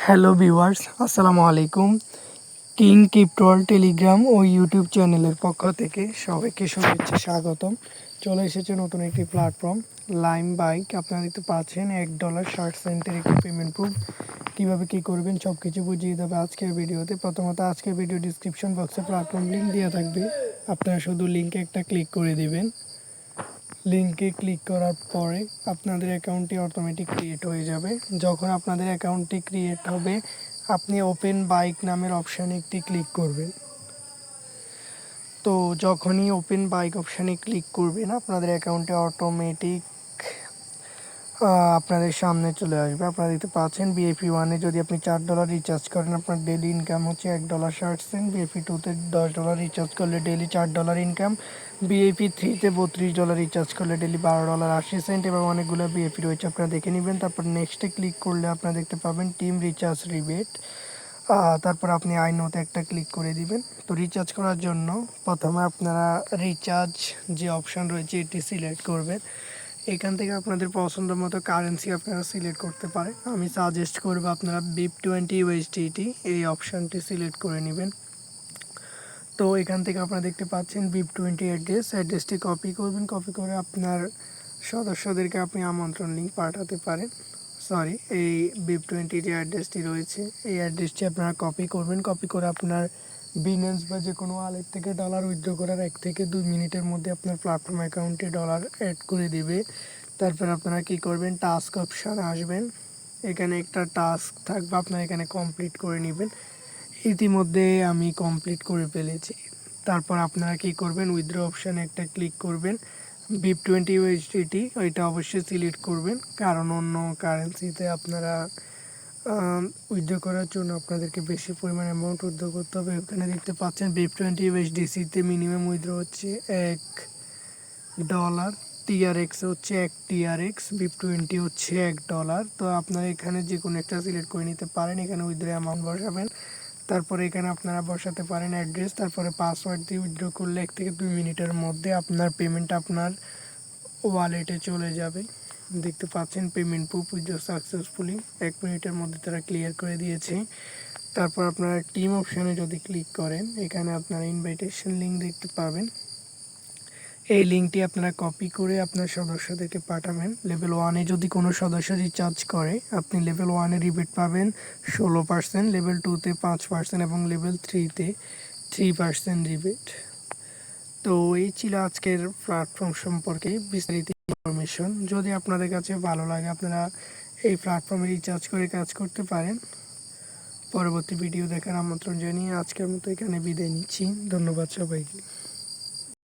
Hello viewers, আসসালামু আলাইকুম। King ক্রিপ্টোওয়ার্ল্ড Telegram ও YouTube চ্যানেলের পক্ষ থেকে সবাইকে শুভেচ্ছা স্বাগতম। চলে এসেছে নতুন একটি প্ল্যাটফর্ম লাইম বাইক। আপনারা দেখতে পাচ্ছেন $1.60 একটি পেমেন্ট প্রুফ। কীভাবে কী করবেন সব কিছু বুঝিয়ে দেবে আজকের ভিডিওতে। প্রথমত আজকের ভিডিও ডিসক্রিপশন বক্সে প্ল্যাটফর্ম লিঙ্ক দেওয়া থাকবে, আপনারা শুধু লিঙ্কে একটা ক্লিক করে দেবেন। লিঙ্কে ক্লিক করার পরে আপনাদের অ্যাকাউন্টটি অটোমেটিক ক্রিয়েট হয়ে যাবে। যখন আপনাদের অ্যাকাউন্টটি ক্রিয়েট হবে আপনি ওপেন বাইক নামের অপশানে একটি ক্লিক করবেন। তো যখনই ওপেন বাইক অপশানে ক্লিক করবেন আপনাদের অ্যাকাউন্টে অটোমেটিক আপনাদের সামনে চলে আসবে। আপনারা দেখতে পাচ্ছেন BFE1-এ যদি আপনি $4 রিচার্জ করেন আপনার ডেলি ইনকাম হচ্ছে $1.60। BFE2-তে $10 রিচার্জ করলে ডেলি $4 ইনকাম। BFE3-তে $32 রিচার্জ করলে ডেলি $12.80 এবং অনেকগুলো BFE রয়েছে, আপনারা দেখে নেবেন। তারপর নেক্সটে ক্লিক করলে আপনারা দেখতে পাবেন টিম রিচার্জ রিবেট। তারপর আপনি আই নোতে একটা ক্লিক করে দিবেন। তো রিচার্জ করার জন্য প্রথমে আপনারা রিচার্জ যে অপশান রয়েছে এটি সিলেক্ট করবেন। এখান থেকে আপনাদের পছন্দ মতো কারেন্সি আপনারা সিলেক্ট করতে পারেন। আমি সাজেস্ট করব আপনারা BIP20 USDT এই অপশানটি সিলেক্ট করে নেবেন। তো এখান থেকে আপনারা দেখতে পাচ্ছেন BIP20 অ্যাড্রেসটি কপি করবেন। কপি করে আপনার সদস্যদেরকে আপনি আমন্ত্রণ লিঙ্ক পাঠাতে পারেন। এই BIP20 যে অ্যাড্রেসটি রয়েছে এই অ্যাড্রেসটি আপনারা কপি করবেন। কপি করে আপনার বিনেন্স বা যে কোনো ওয়ালেট থেকে ডলার উইথড্র করার 1 থেকে 2 মিনিটের মধ্যে আপনার প্ল্যাটফর্ম অ্যাকাউন্টে ডলার অ্যাড করে দিবে। তারপর আপনারা কি করবেন, টাস্ক অপশানে আসবেন। এখানে একটা টাস্ক থাকবে, আপনারা এখানে কমপ্লিট করে নেবেন। ইতিমধ্যে আমি কমপ্লিট করে ফেলেছি। তারপর আপনারা কি করবেন, উইথড্র অপশানে একটা ক্লিক করবেন। BIP20 USDT ওইটা অবশ্যই সিলেক্ট করবেন, কারণ অন্য কারেন্সিতে আপনারা উইথড্র করার জন্য আপনাদেরকে বেশি পরিমাণ অ্যামাউন্ট উইথড্র করতে হবে। এখানে দেখতে পাচ্ছেন BIP20 USDC-তে মিনিমাম উইথড্র হচ্ছে $1, TRX হচ্ছে 1 TRX, BIP20 হচ্ছে $1। তো আপনারা এখানে যে কোনো একটা সিলেক্ট করে নিতে পারেন। এখানে উইথড্র অ্যামাউন্ট বসাবেন। তারপরে এখানে আপনারা বসাতে পারেন অ্যাড্রেস, তারপরে পাসওয়ার্ড দিয়ে উইথড্র করলে 1 থেকে 2 মিনিটের মধ্যে আপনার পেমেন্ট আপনার ওয়ালেটে চলে যাবে। দেখতে পাচ্ছেন পেমেন্ট প্রুফ উইথড্র সাকসেসফুলি 1 মিনিটের মধ্যে তারা ক্লিয়ার করে দিয়েছে। তারপর আপনারা টিম অপশানে যদি ক্লিক করেন এখানে আপনারা ইনভাইটেশন লিঙ্ক দেখতে পাবেন। এই লিঙ্কটি আপনারা কপি করে আপনার সদস্যদেরকে পাঠাবেন। লেভেল 1-এ যদি কোনো সদস্য রিচার্জ করে আপনি লেভেল 1-এ রিবেট পাবেন 16%, লেভেল 2-তে 5% এবং লেভেল 3-তে 3% রিবেট। তো এই ছিল আজকের প্ল্যাটফর্ম সম্পর্কে বিস্তারিত ইনফরমেশন। যদি আপনাদের কাছে ভালো লাগে আপনারা এই প্ল্যাটফর্মে রিচার্জ করে কাজ করতে পারেন। পরবর্তী ভিডিও দেখার আমন্ত্রণ জানিয়ে আজকের মতো এখানে বিদায় নিচ্ছি। ধন্যবাদ সবাইকে।